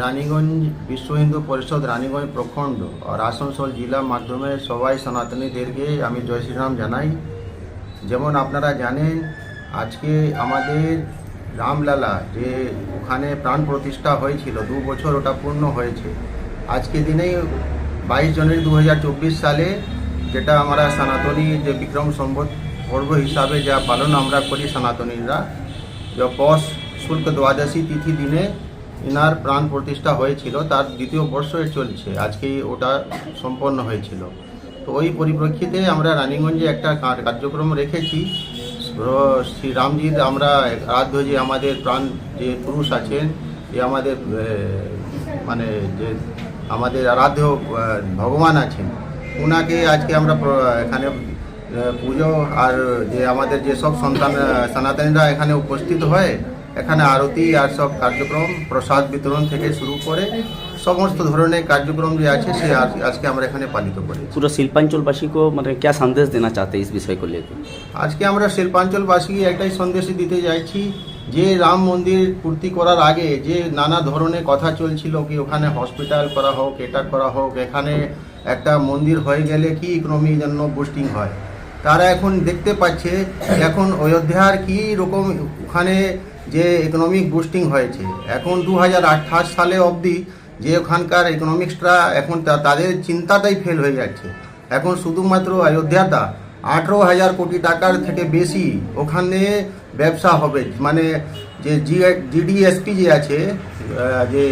রানীগঞ্জ বিশ্ব হিন্দু পরিষদ রানীগঞ্জ প্রখণ্ড আর আসানসোল জেলা মাধ্যমে সবাই সনাতনীদেরকে আমি জয় শ্রীরাম জানাই। যেমন আপনারা জানেন, আজকে আমাদের রামলালা যে ওখানে প্রাণ প্রতিষ্ঠা হয়েছিল 2 বছর ওটা পূর্ণ হয়েছে। আজকে দিনেই 22 জানুয়ারি 2024 সালে, যেটা আমরা সনাতনী যে বিক্রম সম্বত পর্ব হিসাবে যা পালন আমরা করি সনাতনীরা, যে পৌষ শুল্ক দ্বাদশী তিথি দিনে ইনার প্রাণ প্রতিষ্ঠা হয়েছিল, তার দ্বিতীয় বর্ষ চলছে, আজকেই ওটা সম্পন্ন হয়েছিল। তো ওই পরিপ্রেক্ষিতে আমরা রানীগঞ্জে একটা কার্যক্রম রেখেছি। শ্রী রামজির আমরা আরাধ্য যে আমাদের প্রাণ যে পুরুষ আছেন, যে আমাদের মানে যে আমাদের আরাধ্য ভগবান আছেন, ওনাকে আজকে আমরা এখানে পুজো আর যে আমাদের যে সব সন্তান সনাতনীরা এখানে উপস্থিত হয়, এখানে আরতি আর সব কার্যক্রম প্রসাদ বিতরণ থেকে শুরু করে সমস্ত ধরনের কার্যক্রম যে আছে সে আজকে আমরা এখানে পালিত করি। पूरा শিল্পাঞ্চলবাসী को मतलब क्या संदेश देना चाहते हैं इस विषय को लेकर? আজকে আমরা শিল্পাঞ্চলবাসীকে একটাই সন্দেশ দিতে চাইছি যে রাম মন্দির পূর্তি করার আগে যে নানা ধরনের কথা চলছিল, কি ওখানে হসপিটাল করা হোক, এটা করা হোক, এখানে একটা মন্দির হয়ে গেলে কি ইকোনমির জন্য বুস্টিং হয়, তারা এখন দেখতে পাচ্ছে এখন অযোধ্যার কি রকম ওখানে যে ইকোনমিক বুস্টিং হয়েছে। এখন 2028 সালে অবধি যে ওখানকার ইকোনমিক্সটা এখন তাদের চিন্তাটাই ফেল হয়ে যাচ্ছে। এখন শুধুমাত্র অযোধ্যাটা 18,000 কোটি টাকার থেকে বেশি ওখানে ব্যবসা হবে। মানে যে জিডিএসপি যে আছে, যে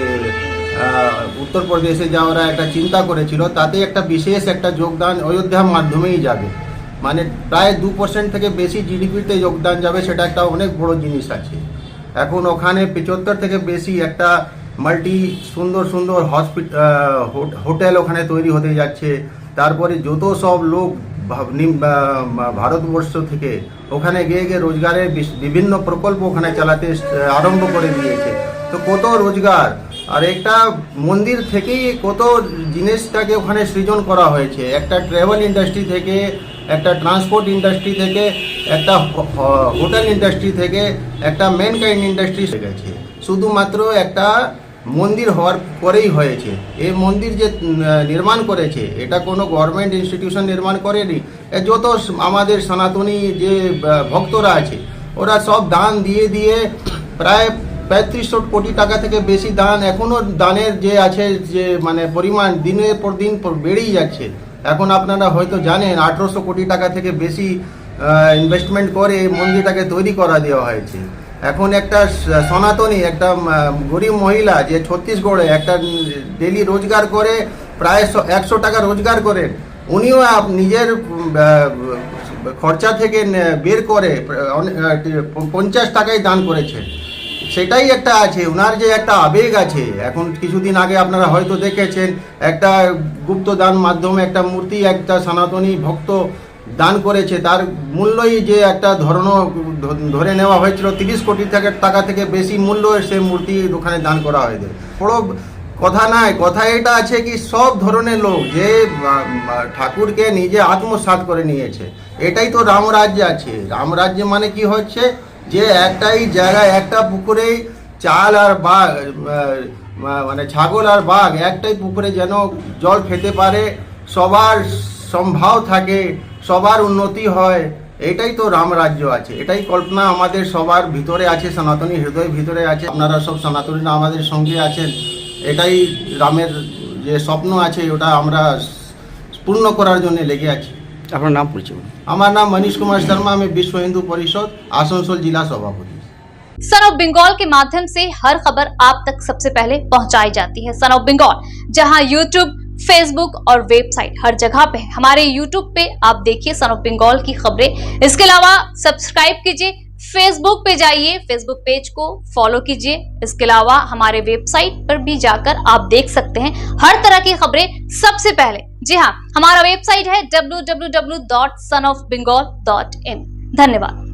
উত্তরপ্রদেশে যা ওরা একটা চিন্তা করেছিল, তাতে একটা বিশেষ একটা যোগদান অযোধ্যার মাধ্যমেই যাবে। মানে প্রায় 2% থেকে বেশি জিডিপিতে যোগদান যাবে, সেটা একটা অনেক বড় জিনিস আছে। এখন ওখানে 75 থেকে বেশি একটা মাল্টি সুন্দর সুন্দর হোটেল ওখানে তৈরি হতে যাচ্ছে। তারপরে যত সব লোক ভারতবর্ষ থেকে ওখানে গিয়ে রোজগারের বিভিন্ন প্রকল্প ওখানে চালাতে আরম্ভ করে দিয়েছে। তো কত রোজগার আর একটা মন্দির থেকেই কত জিনিসটাকে ওখানে সৃজন করা হয়েছে। একটা ট্রাভেল ইন্ডাস্ট্রি থেকে, একটা ট্রান্সপোর্ট ইন্ডাস্ট্রি থেকে, একটা হোটেল ইন্ডাস্ট্রি থেকে, একটা ম্যানকাইন্ড ইন্ডাস্ট্রি হয়ে গেছে। শুধুমাত্র একটা মন্দির হওয়ার পরেই হয়েছে। এই মন্দির যে নির্মাণ করেছে, এটা কোনো গভর্নমেন্ট ইনস্টিটিউশন নির্মাণ করেনি। যত আমাদের সনাতনী যে ভক্তরা আছে, ওরা সব দান দিয়ে দিয়ে প্রায় 3500 কোটি টাকা থেকে বেশি দান, এখনও দানের যে আছে যে মানে পরিমাণ দিনের পর দিন বেড়েই যাচ্ছে। এখন আপনারা হয়তো জানেন 1800 কোটি টাকা থেকে বেশি ইনভেস্টমেন্ট করে মন্দিরটাকে তৈরি করা দেওয়া হয়েছে। এখন একটা সনাতনী একটা গরিব মহিলা যে ছত্তিশগড়ে একটা ডেলি রোজগার করে প্রায় 100 টাকা রোজগার করেন, উনিও নিজের খরচা থেকে বের করে 50 টাকায় দান করেছেন। সেটাই একটা আছে, ওনার যে একটা আবেগ আছে। এখন কিছুদিন আগে আপনারা হয়তো দেখেছেন একটা গুপ্তদান মাধ্যমে একটা মূর্তি একটা সনাতনী ভক্ত দান করেছে, তার মূল্যই যে একটা ধরে নেওয়া হয়েছিল 30 কোটি টাকা থেকে বেশি মূল্য সে মূর্তি ওখানে দান করা হয়েছে। বড় কথা নয়, কথা এটা আছে কি সব ধরনের লোক যে ঠাকুরকে নিজে আত্মসাৎ করে নিয়েছে। এটাই তো রামরাজ্য আছে। রামরাজ্য মানে কি হচ্ছে যে একটাই জায়গায় একটা পুকুরেই চাল আর বাঘ মানে ছাগল আর বাঘ একটাই পুকুরে যেন জল খেতে পারে, সবার সম্ভাব থাকে, সবার উন্নতি হয়। এটাই তো রামরাজ্য আছে। এটাই কল্পনা আমাদের সবার ভিতরে আছে, সনাতনী হৃদয়ের ভিতরে আছে। আপনারা সব সনাতনীরা আমাদের সঙ্গে আছেন। এটাই রামের যে স্বপ্ন আছে, ওটা আমরা পূর্ণ করার জন্য লেগে আছি। আপনার নাম পরিচয়? আমার নাম मनीष कुमार शर्मा, मैं विश्व हिंदू परिषद आसनसोल जिला सभापति। सन ऑफ बंगाल के माध्यम से हर खबर आप तक सबसे पहले पहुंचाई जाती है। सन ऑफ बंगाल जहां यूट्यूब, फेसबुक और वेबसाइट हर जगह पे है। हमारे यूट्यूब पे आप देखिए सन ऑफ बंगाल की खबरें। इसके अलावा सब्सक्राइब कीजिए, फेसबुक पे जाइए, फेसबुक पेज को फॉलो कीजिए। इसके अलावा हमारे वेबसाइट पर भी जाकर आप देख सकते हैं हर तरह की खबरें सबसे पहले। जी हाँ, हमारा वेबसाइट है www.sonofbengal.in। धन्यवाद।